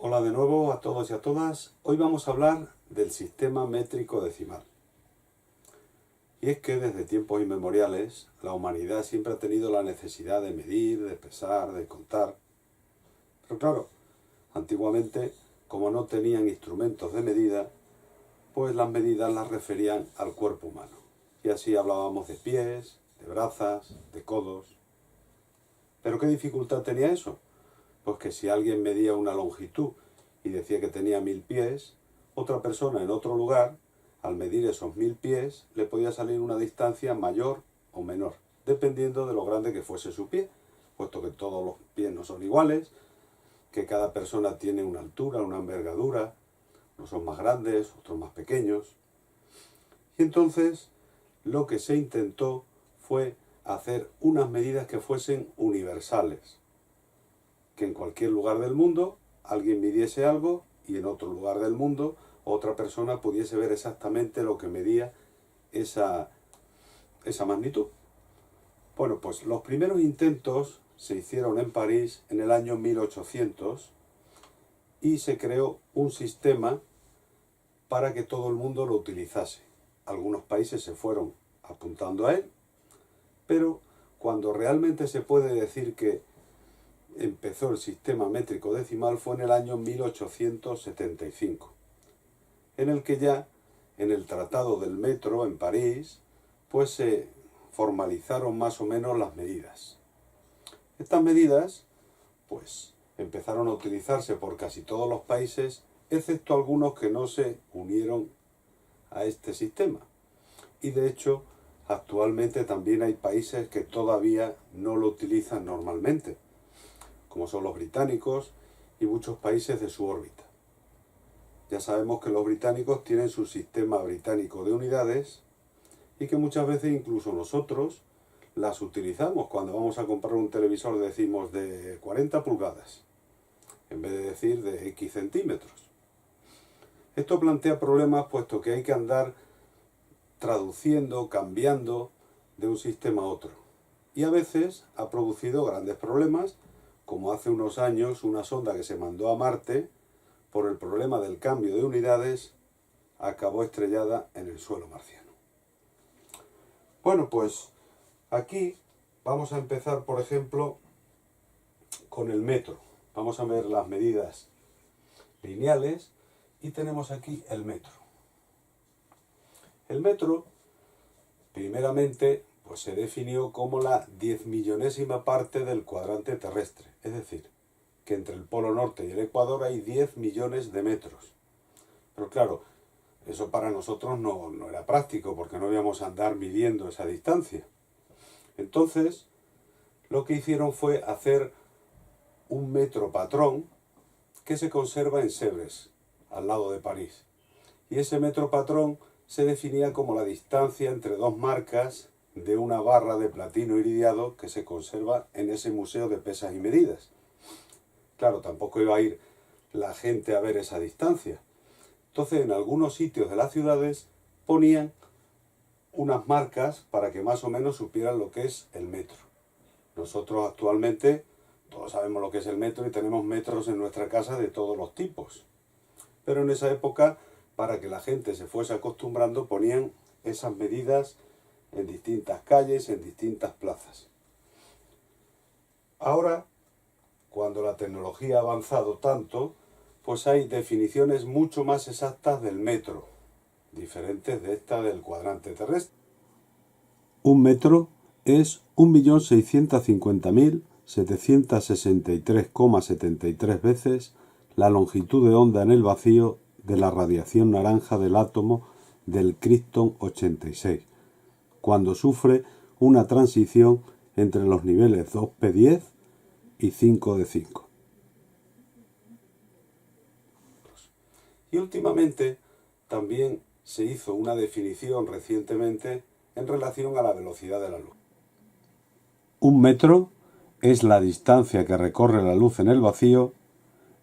Hola de nuevo a todos y a todas. Hoy vamos a hablar del sistema métrico decimal. Y es que desde tiempos inmemoriales la humanidad siempre ha tenido la necesidad de medir, de pesar, de contar. Pero claro, antiguamente, como no tenían instrumentos de medida, pues las medidas las referían al cuerpo humano. Y así hablábamos de pies, de brazos, de codos. ¿Pero qué dificultad tenía eso? Pues que si alguien medía una longitud y decía que tenía 1000 pies, otra persona en otro lugar, al medir esos 1000 pies, le podía salir una distancia mayor o menor, dependiendo de lo grande que fuese su pie, puesto que todos los pies no son iguales, que cada persona tiene una altura, una envergadura, unos son más grandes, otros más pequeños. Y entonces lo que se intentó fue hacer unas medidas que fuesen universales, que en cualquier lugar del mundo alguien midiese algo y en otro lugar del mundo otra persona pudiese ver exactamente lo que medía esa magnitud. Bueno, pues los primeros intentos se hicieron en París en el año 1800 y se creó un sistema para que todo el mundo lo utilizase. Algunos países se fueron apuntando a él, pero cuando realmente se puede decir que empezó el sistema métrico decimal fue en el año 1875, en el que ya en el Tratado del Metro en París pues se formalizaron más o menos las medidas. Estas medidas pues empezaron a utilizarse por casi todos los países, excepto algunos que no se unieron a este sistema. Y de hecho actualmente también hay países que todavía no lo utilizan normalmente, como son los británicos y muchos países de su órbita. Ya sabemos que los británicos tienen su sistema británico de unidades y que muchas veces incluso nosotros las utilizamos. Cuando vamos a comprar un televisor decimos de 40 pulgadas, en vez de decir de X centímetros. Esto plantea problemas puesto que hay que andar traduciendo, cambiando de un sistema a otro. Y a veces ha producido grandes problemas, como hace unos años una sonda que se mandó a Marte, por el problema del cambio de unidades, acabó estrellada en el suelo marciano. Bueno, pues aquí vamos a empezar, por ejemplo, con el metro. Vamos a ver las medidas lineales y tenemos aquí el metro. El metro, primeramente, pues se definió como la 10.000.000ª parte del cuadrante terrestre, es decir, que entre el polo norte y el ecuador hay 10 millones de metros. Pero claro, eso para nosotros no era práctico, porque no íbamos a andar midiendo esa distancia. Entonces, lo que hicieron fue hacer un metro patrón que se conserva en Sèvres, al lado de París. Y ese metro patrón se definía como la distancia entre dos marcas de una barra de platino iridiado que se conserva en ese museo de pesas y medidas. Claro, tampoco iba a ir la gente a ver esa distancia. Entonces, en algunos sitios de las ciudades ponían unas marcas para que más o menos supieran lo que es el metro. Nosotros actualmente todos sabemos lo que es el metro y tenemos metros en nuestra casa de todos los tipos. Pero en esa época, para que la gente se fuese acostumbrando, ponían esas medidas en distintas calles, en distintas plazas. Ahora, cuando la tecnología ha avanzado tanto, pues hay definiciones mucho más exactas del metro, diferentes de esta del cuadrante terrestre. Un metro es 1.650.763,73 veces la longitud de onda en el vacío de la radiación naranja del átomo del Krypton 86, cuando sufre una transición entre los niveles 2p10 y 5d5. Y últimamente también se hizo una definición recientemente en relación a la velocidad de la luz. Un metro es la distancia que recorre la luz en el vacío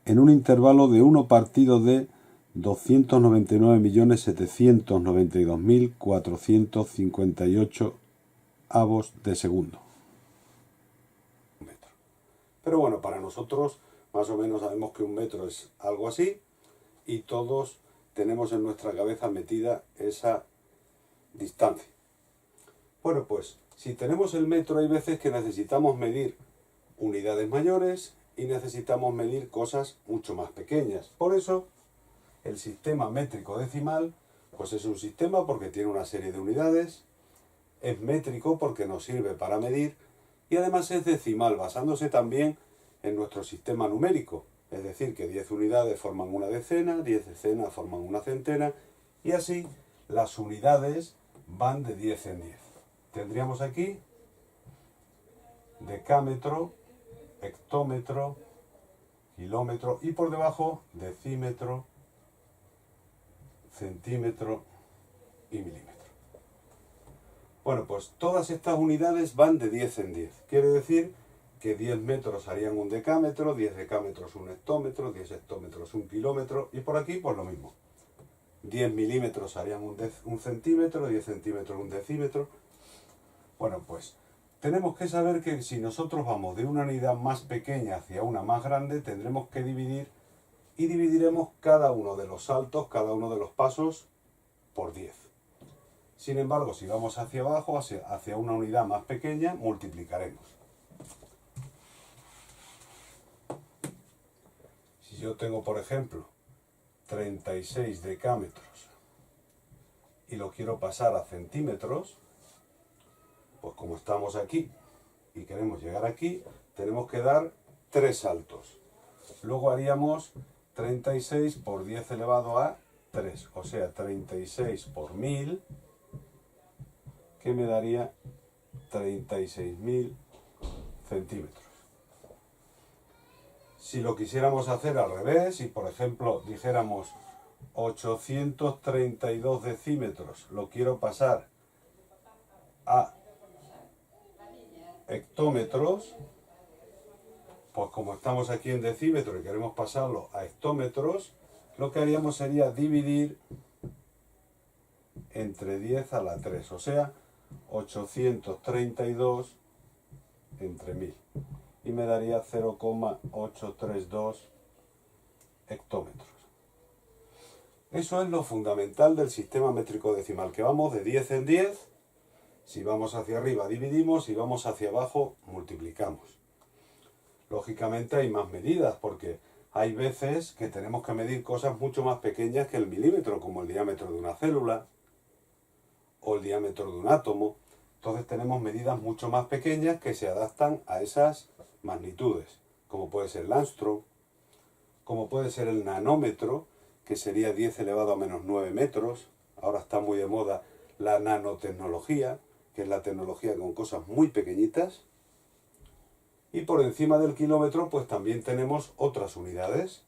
en un intervalo de 1 partido de 299.792.458 avos de segundo. Pero bueno, para nosotros Más o menos sabemos que un metro es algo así y todos tenemos en nuestra cabeza metida esa distancia. Bueno, pues si tenemos el metro hay veces que necesitamos medir unidades mayores y necesitamos medir cosas mucho más pequeñas. Por eso el sistema métrico decimal pues es un sistema porque tiene una serie de unidades, es métrico porque nos sirve para medir y además es decimal basándose también en nuestro sistema numérico. Es decir, que 10 unidades forman una decena, 10 decenas forman una centena y así las unidades van de 10 en 10. Tendríamos aquí decámetro, hectómetro, kilómetro y por debajo decímetro, centímetro y milímetro. Bueno, pues todas estas unidades van de 10 en 10. Quiere decir que 10 metros harían un decámetro, 10 decámetros un hectómetro, 10 hectómetros un kilómetro y por aquí pues lo mismo. 10 milímetros harían un centímetro, 10 centímetros un decímetro. Bueno, pues tenemos que saber que si nosotros vamos de una unidad más pequeña hacia una más grande, tendremos que dividir y dividiremos cada uno de los saltos, cada uno de los pasos por 10. Sin embargo, si vamos hacia abajo, hacia una unidad más pequeña, multiplicaremos. Si yo tengo, por ejemplo, 36 decámetros y lo quiero pasar a centímetros, pues como estamos aquí y queremos llegar aquí, tenemos que dar 3 saltos. Luego haríamos 36 por 10 elevado a 3, o sea, 36 por 1000, que me daría 36.000 centímetros. Si lo quisiéramos hacer al revés, y por ejemplo dijéramos 832 decímetros, lo quiero pasar a hectómetros, pues como estamos aquí en decímetros y queremos pasarlo a hectómetros, lo que haríamos sería dividir entre 10 a la 3, o sea, 832 entre 1000. Y me daría 0,832 hectómetros. Eso es lo fundamental del sistema métrico decimal, que vamos de 10 en 10, si vamos hacia arriba dividimos, si vamos hacia abajo multiplicamos. Lógicamente hay más medidas, porque hay veces que tenemos que medir cosas mucho más pequeñas que el milímetro, como el diámetro de una célula o el diámetro de un átomo. Entonces tenemos medidas mucho más pequeñas que se adaptan a esas magnitudes, como puede ser el Armstrong, como puede ser el nanómetro, que sería 10 elevado a menos 9 metros. Ahora está muy de moda la nanotecnología, que es la tecnología con cosas muy pequeñitas. Y por encima del kilómetro, pues también tenemos otras unidades.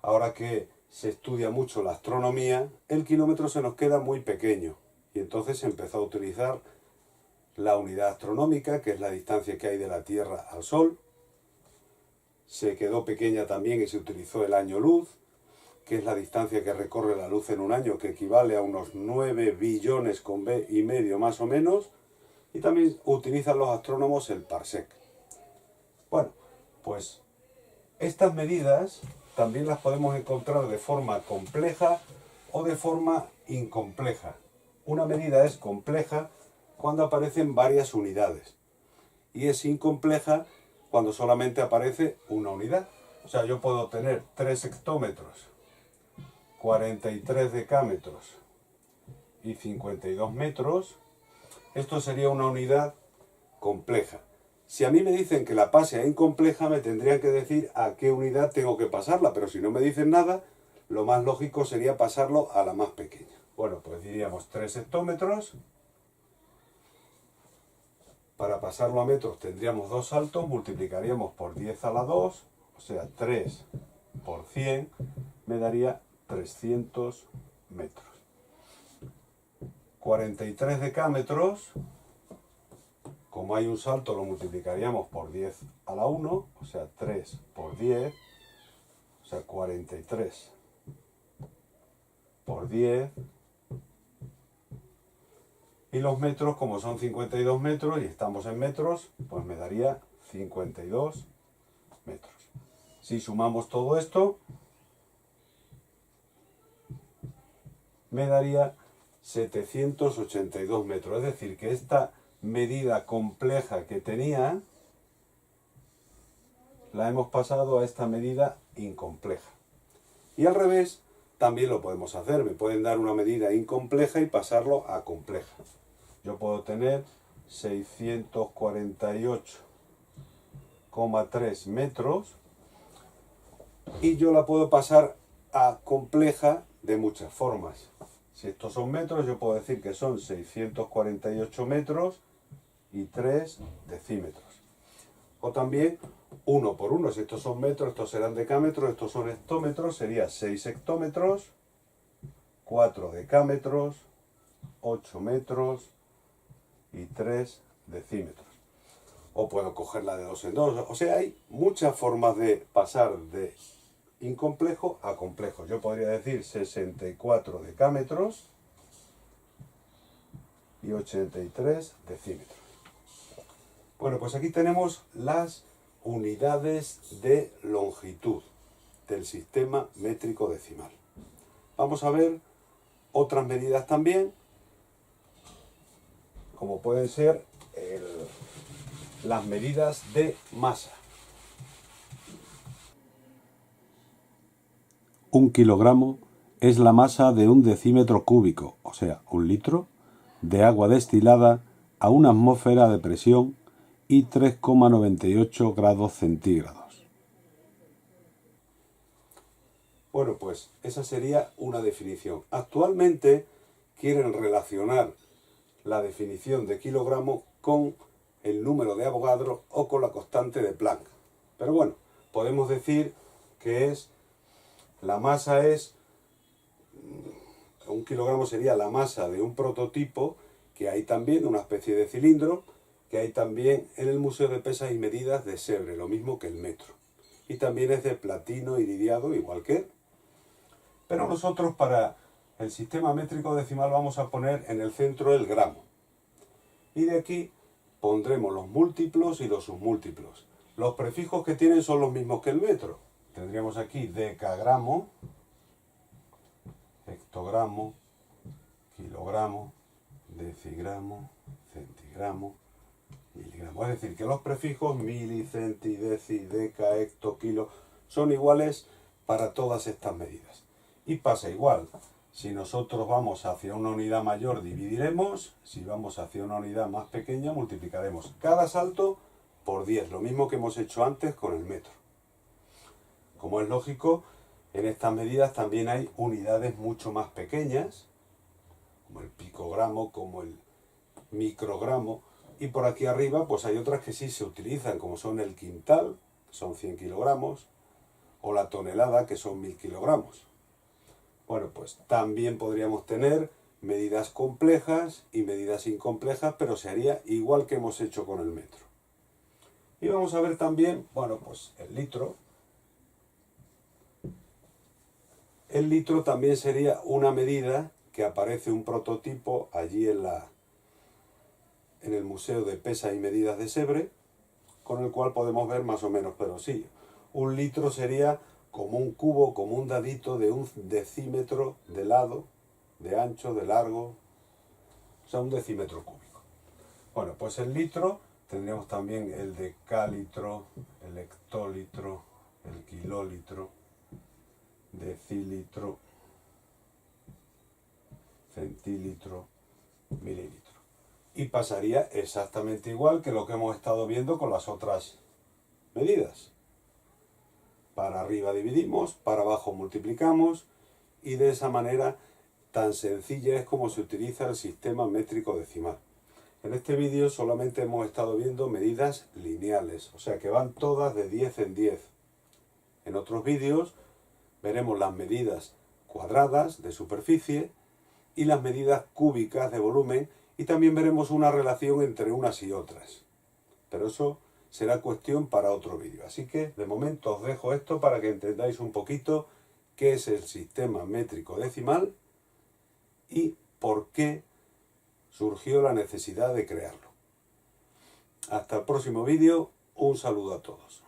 Ahora que se estudia mucho la astronomía, el kilómetro se nos queda muy pequeño. Y entonces se empezó a utilizar la unidad astronómica, que es la distancia que hay de la Tierra al Sol. Se quedó pequeña también y se utilizó el año luz, que es la distancia que recorre la luz en un año, que equivale a unos 9 billones con B y medio más o menos. Y también utilizan los astrónomos el parsec. Bueno, pues estas medidas también las podemos encontrar de forma compleja o de forma incompleja. Una medida es compleja cuando aparecen varias unidades y es incompleja cuando solamente aparece una unidad. O sea, yo puedo tener 3 hectómetros, 43 decámetros y 52 metros. Esto sería una unidad compleja. Si a mí me dicen que la pase a incompleja, me tendrían que decir a qué unidad tengo que pasarla, pero si no me dicen nada, lo más lógico sería pasarlo a la más pequeña. Bueno, pues diríamos 3 hectómetros. Para pasarlo a metros tendríamos 2 saltos, multiplicaríamos por 10 a la 2, o sea, 3 por 100, me daría 300 metros. 43 decámetros, como hay un salto, lo multiplicaríamos por 10 a la 1, o sea, 3 por 10, o sea, 43 por 10. Y los metros, como son 52 metros y estamos en metros, pues me daría 52 metros. Si sumamos todo esto, me daría 782 metros. Es decir, que esta medida compleja que tenía, la hemos pasado a esta medida incompleja. Y al revés, también lo podemos hacer. Me pueden dar una medida incompleja y pasarlo a compleja. Yo puedo tener 648,3 metros y yo la puedo pasar a compleja de muchas formas. Si estos son metros, yo puedo decir que son 648 metros y 3 decímetros. O también 1 por 1, si estos son metros, estos serán decámetros, estos son hectómetros, sería 6 hectómetros, 4 decámetros, 8 metros y 3 decímetros. O puedo cogerla de 2 en 2. O sea, hay muchas formas de pasar de incomplejo a complejo. Yo podría decir 64 decámetros y 83 decímetros. Bueno, pues aquí tenemos las unidades de longitud del sistema métrico decimal. Vamos a ver otras medidas también, como pueden ser las medidas de masa. 1 kilogramo es la masa de 1 decímetro cúbico, o sea, 1 litro, de agua destilada a 1 atmósfera de presión y 3,98 grados centígrados. Bueno, pues esa sería una definición. Actualmente quieren relacionar la definición de kilogramo con el número de Avogadro o con la constante de Planck. Pero bueno, podemos decir que la masa es, 1 kilogramo sería la masa de un prototipo que hay también, una especie de cilindro, que hay también en el Museo de Pesas y Medidas de Sèvres, lo mismo que el metro. Y también es de platino iridiado, igual que él. Pero nosotros para el sistema métrico decimal vamos a poner en el centro el gramo. Y de aquí pondremos los múltiplos y los submúltiplos. Los prefijos que tienen son los mismos que el metro. Tendríamos aquí decagramo, hectogramo, kilogramo, decigramo, centigramo, miligramo. Es decir, que los prefijos mili, centi, deci, deca, hecto, kilo son iguales para todas estas medidas. Y pasa igual. Si nosotros vamos hacia una unidad mayor, dividiremos. Si vamos hacia una unidad más pequeña, multiplicaremos cada salto por 10. Lo mismo que hemos hecho antes con el metro. Como es lógico, en estas medidas también hay unidades mucho más pequeñas, como el picogramo, como el microgramo. Y por aquí arriba pues hay otras que sí se utilizan, como son el quintal, que son 100 kilogramos, o la tonelada, que son 1000 kilogramos. Bueno, pues también podríamos tener medidas complejas y medidas incomplejas, pero se haría igual que hemos hecho con el metro. Y vamos a ver también, bueno, pues el litro. El litro también sería una medida que aparece un prototipo allí en el Museo de Pesas y Medidas de Sèvres, con el cual podemos ver más o menos, pero sí, 1 litro sería como un cubo, como un dadito de 1 decímetro de lado, de ancho, de largo, o sea, 1 decímetro cúbico. Bueno, pues el litro tendríamos también el decalitro, el hectolitro, el kilolitro, decilitro, centilitro, mililitro. Y pasaría exactamente igual que lo que hemos estado viendo con las otras medidas. Para arriba dividimos, para abajo multiplicamos y de esa manera tan sencilla es como se utiliza el sistema métrico decimal. En este vídeo solamente hemos estado viendo medidas lineales, o sea que van todas de 10 en 10. En otros vídeos veremos las medidas cuadradas de superficie y las medidas cúbicas de volumen y también veremos una relación entre unas y otras. Pero eso será cuestión para otro vídeo. Así que de momento os dejo esto para que entendáis un poquito qué es el sistema métrico decimal y por qué surgió la necesidad de crearlo. Hasta el próximo vídeo, un saludo a todos.